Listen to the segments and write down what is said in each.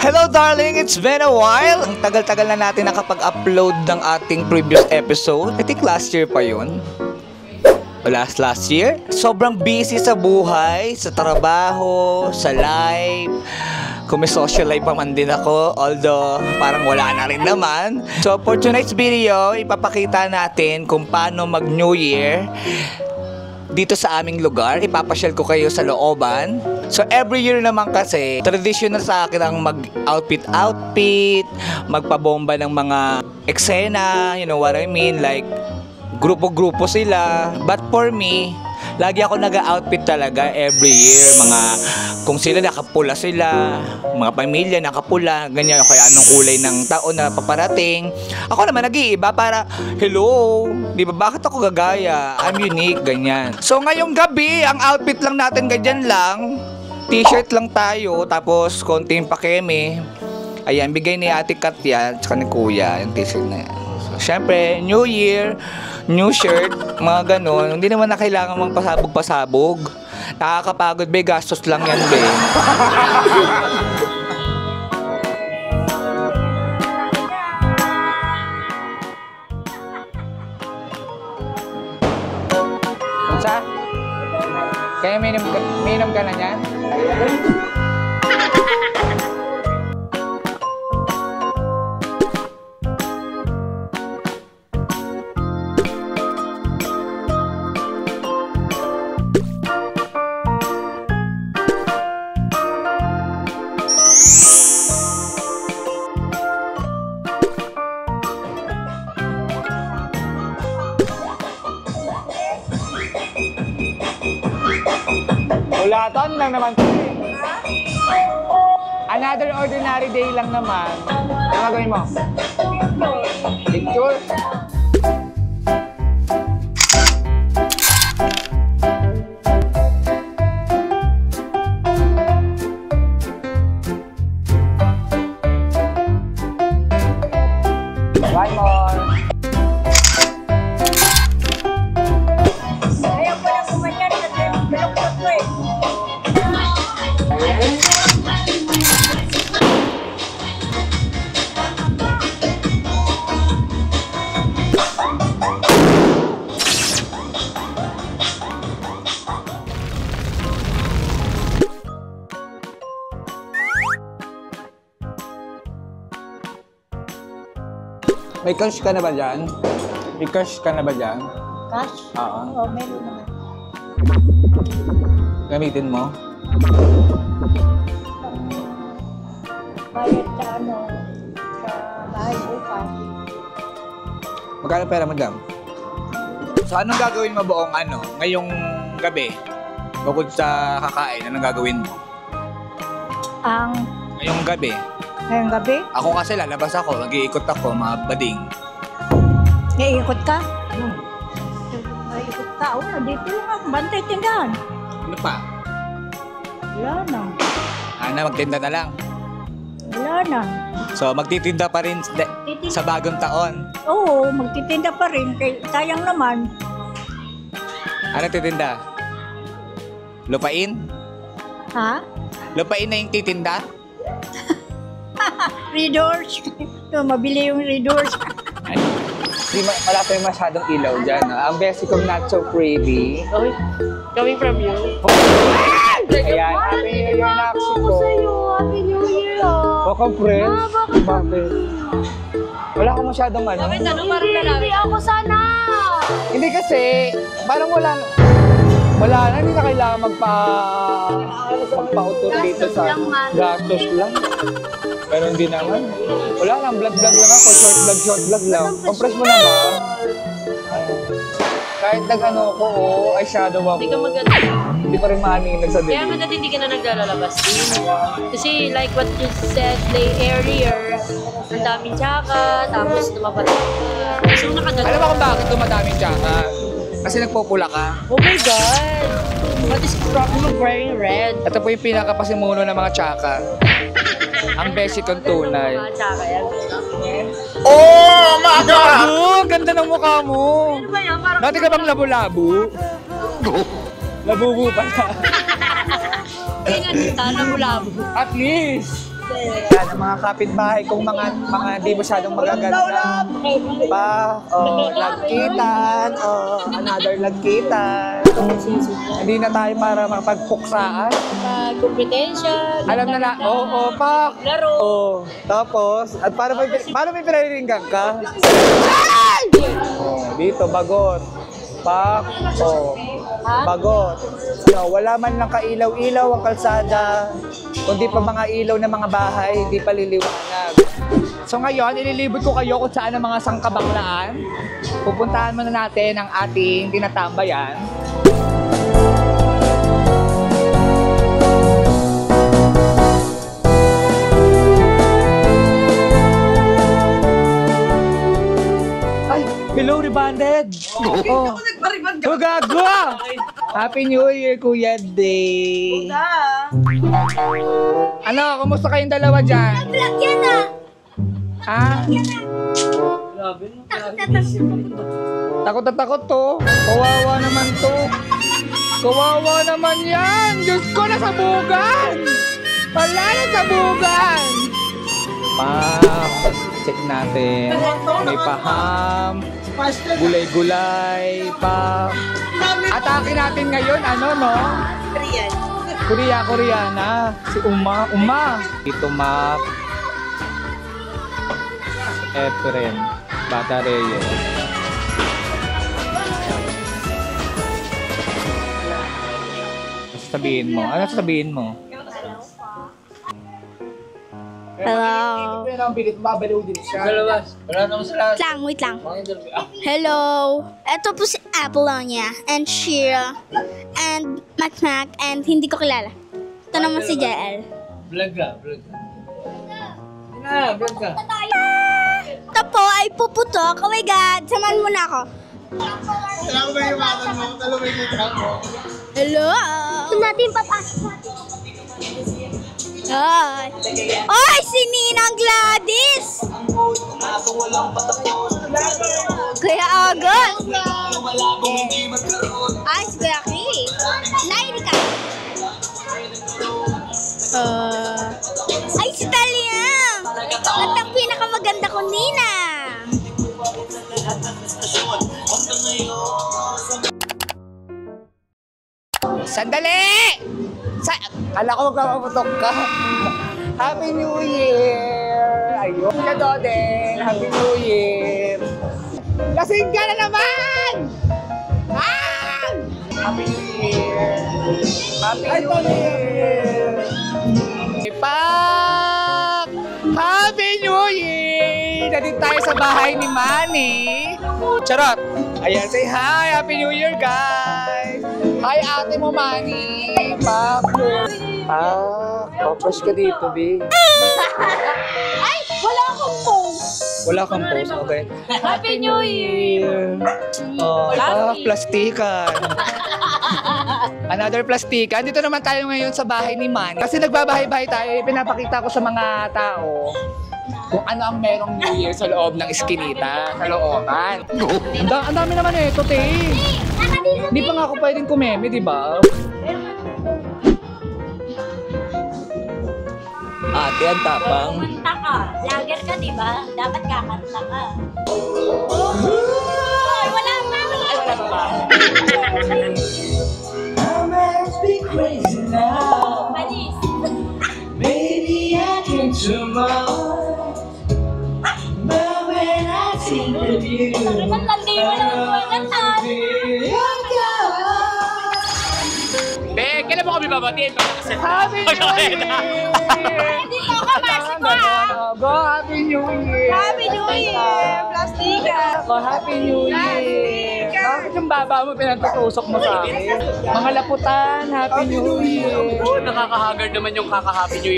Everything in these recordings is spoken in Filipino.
Hello darling, it's been a while. Ang tagal-tagal na natin nakapag-upload ng ating previous episode. I think last year pa yun. Last year. Sobrang busy sa buhay, sa trabaho, sa life. Kung may social life pa man din ako, although parang wala na rin naman. So for tonight's video, ipapakita natin kung paano mag-New Year dito sa aming lugar. Ipapasyal ko kayo sa looban. So every year naman kasi, traditional sa akin ang mag-outfit, magpabomba ng mga eksena, you know what I mean, like grupo-grupo sila. But for me, lagi ako nag-outfit talaga every year. Kung sila nakapula sila, mga pamilya nakapula, ganyan, kaya anong kulay ng taon na paparating. Ako naman nag-iiba para, hello, di ba, bakit ako gagaya? I'm unique, ganyan. So ngayong gabi, ang outfit lang natin ganyan lang. T-shirt lang tayo, tapos konting pakeme. Ayan, bigay ni Ate Kat yan, tsaka ni Kuya, yung t-shirt na yan. So, syempre, New Year, new shirt, mga ganon. Hindi naman na kailangan mong pasabog-pasabog. Nakakapagod, be, gastos lang yan, be. Sa? Kaya minum ka na yan? Ulatan lang naman. Another ordinary day lang naman. Ano gagawin mo? Picture? One more. May cash ka na ba dyan? May cash ka na ba dyan? Cash? Oo. Oo, meron naman. Gamitin mo? Bayad sa sa bahay bukas. Magkano pera mo dyan? So anong gagawin mo buong ngayong gabi? Bukod sa kakain, anong gagawin mo? Ngayong gabi? Ngayong gabi? Ako kasi lalabas ako, mag-iikot ako, mga bading. Iikot ka? Iikot ka? Oo, dito lang ako. Bantay tindahan. Ano pa? Wala na. Magtinda na lang. Wala na. So magtitinda pa rin sa bagong taon? Oo, magtitinda pa rin. Sayang naman. Ano titinda? Lupain? Ha? Lupain na yung titinda? Redoors. Mabili yung redoors. Wala pa yung masyadong ilaw dyan. Ang basic of not so pretty. Okay. Coming from you. Ayan, Happy New Year na ako sa'yo. Happy New Year. Baka friends? Bakit? Wala ka masyadong Bakit parang lalaki? Hindi ako sana. Hindi kasi, parang wala na, hindi na kailangan magpa-auto dito sa gastos lang. Pero hindi naman. Wala lang, vlog lang ako, short vlog lang. Compress mo naman. Kahit nag-ano ko, eyeshadow ako. Hindi ka maganda. Hindi pa rin maaningin sa Kaya dilim. maganda hindi ka na naglalabas din. Kasi like what you said earlier, ang daming tsaka, tapos tumapatin ka. So nakaganda. Alam mo kung bakit dumadaming tsaka? Kasi nagpupula ka. Oh my God! What is wrong with wearing red? Ito po yung pinakapasimuno ng mga tsaka. Ang basic kong tunay. Mga tsaka yan. Oh my God! Ganda ng mukha mo! Ano ba yan? Parang Dati ka bang labo-labo? Labubo pala. Tingnan kita, labo-labo. At least! Yan, ang mga kapitbahay kong mga di masyadong magaganda. Lagkitan, another lagkitan. Hindi na tayo para mapagpuksaan. Kompetensya. Alam na Pak. Laro. Tapos, at paano may pinariringgan ka? Dito, bagot. Pak. Bagot. Wala man lang kailaw-ilaw ang kalsada. Kundi pa mga ilaw ng mga bahay, hindi pa liliwanag. So ngayon, ililibot ko kayo kung saan ang mga sangkabaklaan. Pupuntahan muna natin ang ating tinatambayan. Ay, hello, rebanded! Oh, gagawa! Happy New Year, Kuya Day! Ano, kumusta kayong dalawa dyan? Vlog yan ah! Ha? Takot na takot to. Kawawa naman to. Kawawa naman yan. Diyos ko, nasabugan. Wala, nasabugan. Check natin. May paham. Gulay-gulay. Atake natin ngayon, no? Koreana. Si Uma. Dito Mac. Efren. Bata Reyes. Sabihin mo. Ano sabihin mo? Hello. Wait lang. Hello. Ito po si Apollonia and Shira and Mac and hindi ko kilala. Ito naman si JL. Vlog ka. Ito po ay puputok. Oh my God. Samahan mo na ako. Hello. Ito natin papasok natin. Ay! Ay! Si Ninang Gladys! Kuya August! Ay, si Kuya Chris! Nairi ka! Ay, si Talia! At ang pinakamaganda ko, Ninang! Sandali! Kala ko magpapaputok ka. Happy New Year! Ayun ka, Doden. Happy New Year! Lasing ka na naman! Happy New Year! Happy New Year! Pak! Happy New Year! Nandito tayo sa bahay ni Manny. Charot! Ayan, say hi! Happy New Year, guys! Hi, ate mo, Manny! Pak! Papas ka dito, B. Ay! Wala akong post! Wala kang post, okay? Happy New Year! Plastikan. Another plastikan. Dito naman tayo ngayon sa bahay ni Manny. Kasi nagbabahay-bahay tayo, pinapakita ko sa mga tao kung ano ang merong New Year sa loob ng iskinita, sa looban. Ang dami naman ito, te. Hindi pa nga ako pwedeng kumeme, di ba? Ate, ang tapang. Kanta ka. Lager ka, di ba? Dapat kakanta ka. Ay, wala pa! Wala pa ba? Malis! Maybe I can tomorrow. But when I think of you, Ba't landi mo naman po kailan mo kami babatiin? Happy New Year! Hindi ko kamasok ko Go, Happy New Year! Happy New Year! Plastika! Ako, Happy New Year! Bakit yung baba mo pinatutusok mo sa akin? Mga laputan, Happy New Year! Nakakahagard naman yung kaka-Happy New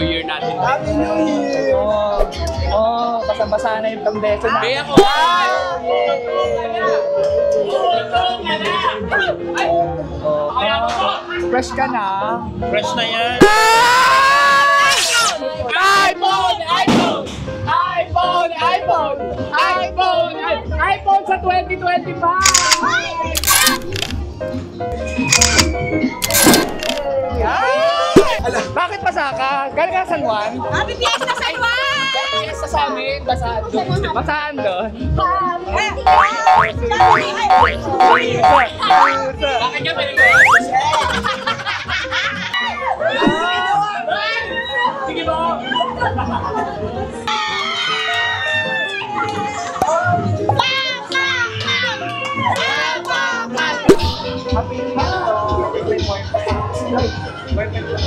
Year natin. Happy New Year! Basa-basa na yung pambeso na. Kaya ko! Fresh ka na? Fresh na yan. iPhone sa 2025! Yan! Bakit basa ka? Galing ka sa San Juan? Happy Fiesta San Juan! Yes, sa amin, basaan doon. Basaan doon? Bakit ka pwede mo? Sige ba?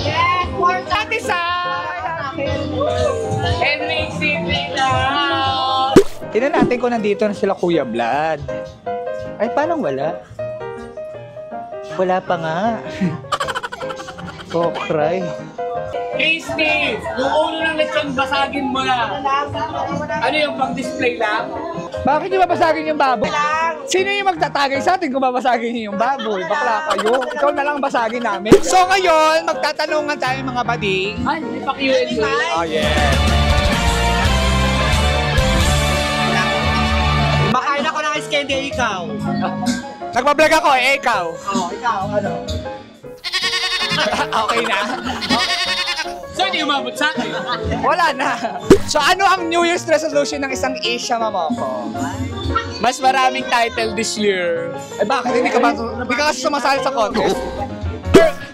Yes! More satisfied! Henry City na! Tignan natin kung nandito na sila Kuya Vlad. Ay, parang wala. Wala pa nga. Oh, cry. Christy, yung ulo ng lechon, basagin mo na. Ano yung pang-display lang? Bakit niyo babasagin yung baboy? Sino yung magtatagay sa atin kung babasagin niyo yung baboy? Bakla kayo. Ikaw na lang basagin namin. So ngayon, magtatanungan tayo mga bading. Ay, may pa-Q&A. Oh, yeah. Makain ako ng ice candy, ikaw. Nagbablog ako eh, ikaw. Ikaw, ano? Okay na? So, hindi umabot sa akin. Wala na. So ano ang New Year's resolution ng isang Asia Mamoko? Mas maraming title this year. Eh bakit hindi ka kasi sumasali sa contest?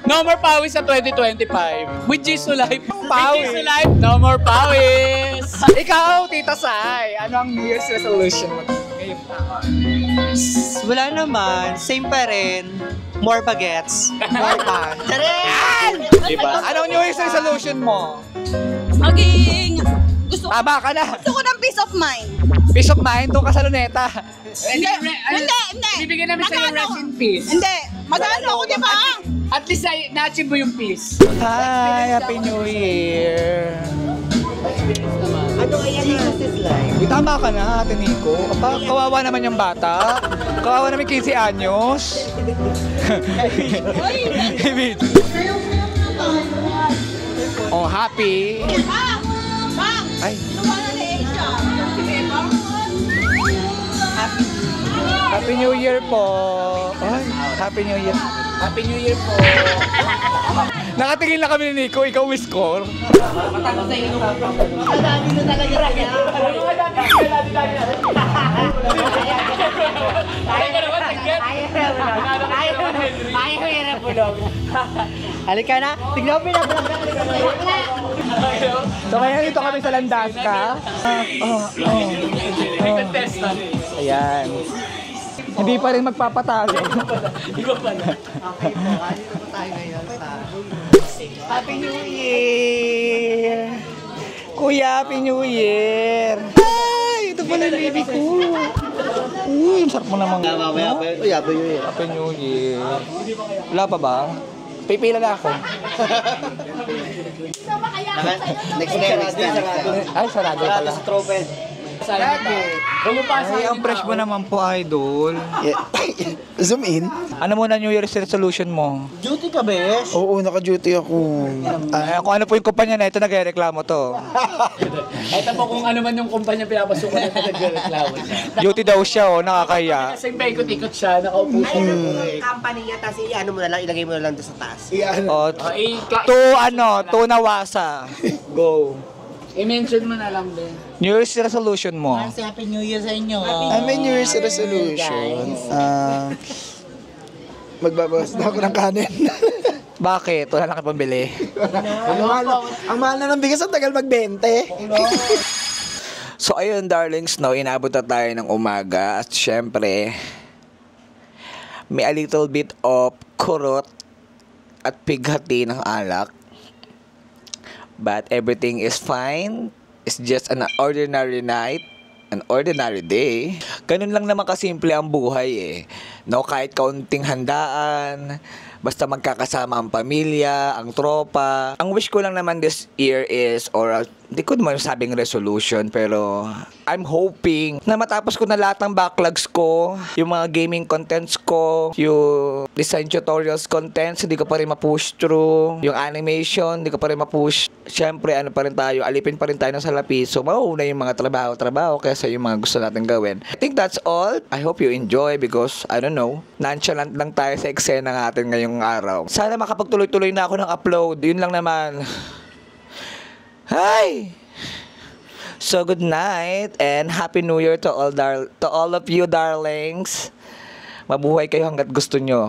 No more pawis sa 2025. With Jisoo Life. Pawis. With Jisoo Life, no more pawis. Ikaw, Tita Sai, ano ang New Year's resolution mo ngayong taon? Wala naman, same pa rin. More baguettes. More fun. Diba? Anong New Year's resolution mo? Maging Tama ka na. gusto ko ng peace of mind. Peace of mind doon ka sa luneta. Hindi. Bibigyan namin sa'yo rest in peace. Hindi. Magano ako, di ba? At least na-achieve mo yung peace. Hi, Happy New Year. Ano kaya Jesus life? Uy, tama ka na, Ate Nico. Kawawa naman yung bata. Kawawa naman 15 anyos. Oh, happy. Ay. Happy New Year po. Ay, Happy New Year. Happy New Year po. Nakatingin lang kami ni Nico, ikaw will score. Halika na. Tignan mo, pinapalag ka. So kaya dito kami sa Landaska. Ayan. Hindi pa rin magpapatalo. Happy New Year! Kuya, Happy New Year! Ay, ito pala yung baby ko. Uy, ang sarap mo naman. Happy New Year. Wala pa ba? Pipila na ako. Next year. Ay, sarado pala. Ay, ang fresh mo naman po, idol. Zoom in? Ano muna New Year's resolution mo? Duty ka, besh? Oo, naka-duty ako. Ay, kung ano po yung kumpanya na ito, nagreklamo to. Ito po kung ano man yung kumpanya pinapasukan na nagreklamo siya. Duty daw siya, oh, nakakaya. Kasi paikot-ikot siya, nakaupo siya. Company niya, tapos ano mo na lang, ilagay mo na lang doon sa taas. Oh, to nawasa. Go. I-mention mo na lang din. New Year's resolution mo. Happy New Year sa inyo. I may New Year's resolution. Magbabawas na ako ng kanin. Bakit? Wala na kayo pambili. Ang mahal na ng bigas, ang tagal magbente. So ayun darlings, no, inabot na tayo ng umaga at syempre may a little bit of kurot at pighati ng alak. But everything is fine. It's just an ordinary night, an ordinary day. Ganun lang naman kasimple ang buhay eh. No, kahit kaunting handaan, basta magkakasama ang pamilya, ang tropa. Ang wish ko lang naman this year is, or Hindi ko naman sabing resolution, pero I'm hoping na matapos ko na lahat ng backlogs ko, yung mga gaming contents ko, yung design tutorials contents, hindi ko pa rin ma-push through, yung animation, hindi ko pa rin ma-push. Siyempre, ano pa rin tayo, alipin pa rin tayo ng salapi. So, mauuna yung mga trabaho kaysa yung mga gusto natin gawin. I think that's all. I hope you enjoy because, I don't know, nonchalant lang tayo sa eksena natin ngayong araw. Sana makapagtuloy-tuloy na ako ng upload. Yun lang naman. Hi! So good night and Happy New Year to all of you darlings. Mabuhay kayo hanggat gusto nyo.